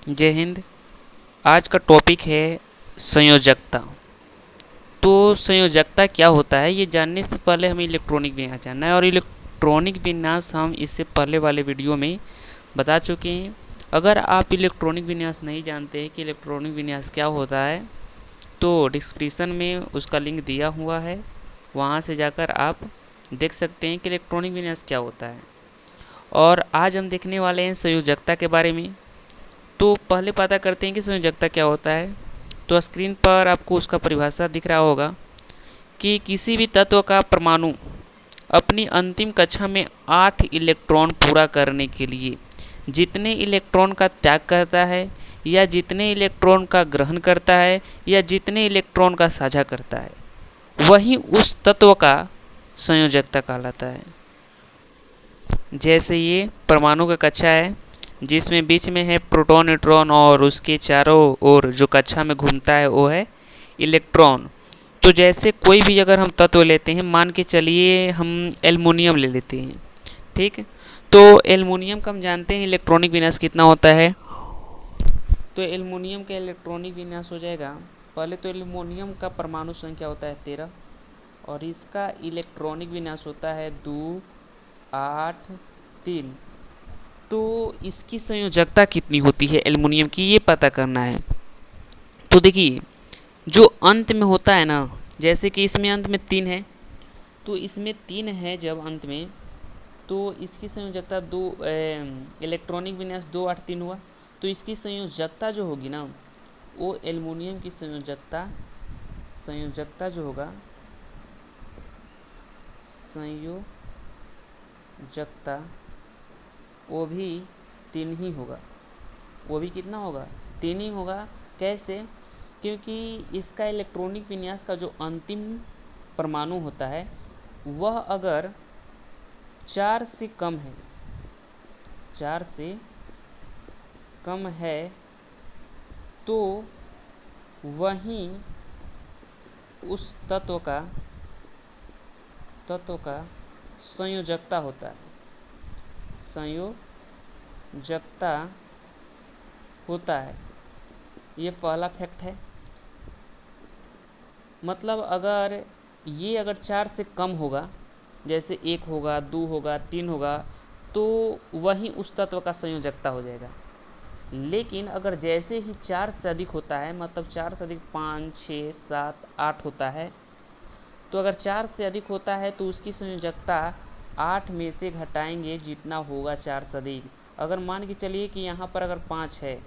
जय हिंद। आज का टॉपिक है संयोजकता। तो संयोजकता क्या होता है ये जानने से पहले हमें इलेक्ट्रॉनिक विन्यास जानना है, और इलेक्ट्रॉनिक विन्यास हम इससे पहले वाले वीडियो में बता चुके हैं। अगर आप इलेक्ट्रॉनिक विन्यास नहीं जानते हैं कि इलेक्ट्रॉनिक विन्यास क्या होता है, तो डिस्क्रिप्शन में उसका लिंक दिया हुआ है, वहाँ से जाकर आप देख सकते हैं कि इलेक्ट्रॉनिक विन्यास क्या होता है। और आज हम देखने वाले हैं संयोजकता के बारे में। तो पहले पता करते हैं कि संयोजकता क्या होता है। तो स्क्रीन पर आपको उसका परिभाषा दिख रहा होगा कि किसी भी तत्व का परमाणु अपनी अंतिम कक्षा में 8 इलेक्ट्रॉन पूरा करने के लिए जितने इलेक्ट्रॉन का त्याग करता है, या जितने इलेक्ट्रॉन का ग्रहण करता है, या जितने इलेक्ट्रॉन का साझा करता है, वही उस तत्व का संयोजकता कहलाता है। जैसे ये परमाणु का कक्षा है जिसमें बीच में है प्रोटॉन, न्यूट्रॉन, और उसके चारों ओर जो कक्षा में घूमता है वो है इलेक्ट्रॉन। तो जैसे कोई भी अगर हम तत्व लेते हैं, मान के चलिए हम एल्युमिनियम ले लेते हैं, ठीक। तो एल्युमिनियम का हम जानते हैं इलेक्ट्रॉनिक विन्यास कितना होता है। तो एल्युमिनियम का इलेक्ट्रॉनिक विन्यास हो जाएगा, पहले तो एल्युमिनियम का परमाणु संख्या होता है 13, और इसका इलेक्ट्रॉनिक विन्यास होता है 2, 8, 3। तो इसकी संयोजकता कितनी होती है एल्युमिनियम की, ये पता करना है। तो देखिए, जो अंत में होता है ना, जैसे कि इसमें अंत में 3 है, तो इसमें 3 है जब अंत में, तो इसकी संयोजकता 2, इलेक्ट्रॉनिक विन्यास 2, 8, 3 हुआ। तो इसकी संयोजकता जो होगी ना, वो एल्युमिनियम की संयोजकता जो होगा, संयोजकता वो भी 3 ही होगा। वो भी कितना होगा? 3 ही होगा। कैसे? क्योंकि इसका इलेक्ट्रॉनिक विन्यास का जो अंतिम परमाणु होता है वह अगर 4 से कम है, 4 से कम है, तो वहीं उस तत्व का संयोजकता होता है, संयोजकता होता है। ये पहला फैक्ट है। मतलब अगर 4 से कम होगा, जैसे 1 होगा, 2 होगा, 3 होगा, तो वही उस तत्व का संयोजकता हो जाएगा। लेकिन अगर जैसे ही 4 से अधिक होता है, मतलब 4 से अधिक 5, 6, 7, 8 होता है, तो अगर 4 से अधिक होता है तो उसकी संयोजकता 8 में से घटाएंगे जितना होगा 4 से अधिक। अगर मान के चलिए कि यहाँ पर अगर 5 है,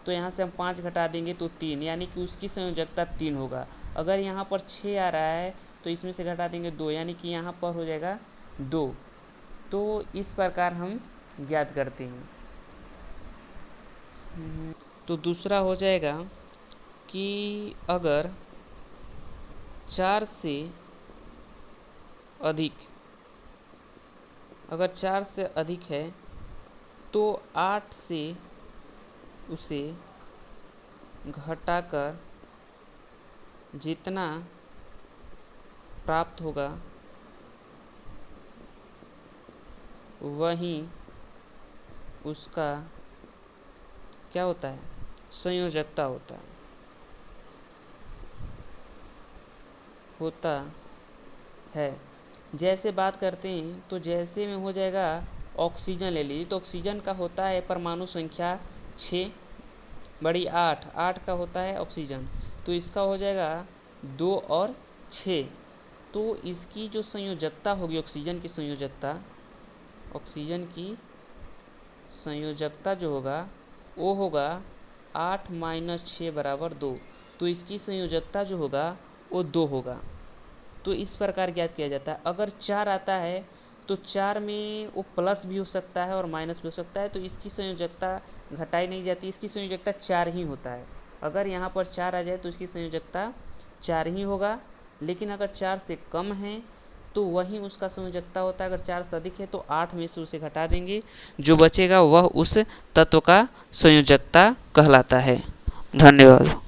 तो यहाँ से हम 5 घटा देंगे तो 3, यानी कि उसकी संयोजकता 3 होगा। अगर यहाँ पर 6 आ रहा है तो इसमें से घटा देंगे 2, यानी कि यहाँ पर हो जाएगा 2। तो इस प्रकार हम ज्ञात करते हैं। तो दूसरा हो जाएगा कि अगर 4 से अधिक है तो 8 से उसे घटाकर जितना प्राप्त होगा वही उसका क्या होता है? संयोजकता होता है। जैसे बात करते हैं तो जैसे में हो जाएगा, ऑक्सीजन ले लीजिए, तो ऑक्सीजन का होता है परमाणु संख्या 6 बड़ी 8 का होता है ऑक्सीजन, तो इसका हो जाएगा 2 और 6। तो इसकी जो संयोजकता होगी, ऑक्सीजन की संयोजकता जो होगा वो होगा 8 - 6 = 2। तो इसकी संयोजकता जो होगा वो 2 होगा। तो इस प्रकार ज्ञात किया जाता है। अगर 4 आता है तो 4 में वो प्लस भी हो सकता है और माइनस भी हो सकता है, तो इसकी संयोजकता घटाई नहीं जाती, इसकी संयोजकता 4 ही होता है। अगर यहाँ पर 4 आ जाए तो इसकी संयोजकता 4 ही होगा। लेकिन अगर 4 से कम है तो वही उसका संयोजकता होता है। अगर 4 से अधिक है तो 8 में से उसे घटा देंगे, जो बचेगा वह उस तत्व का संयोजकता कहलाता है। धन्यवाद।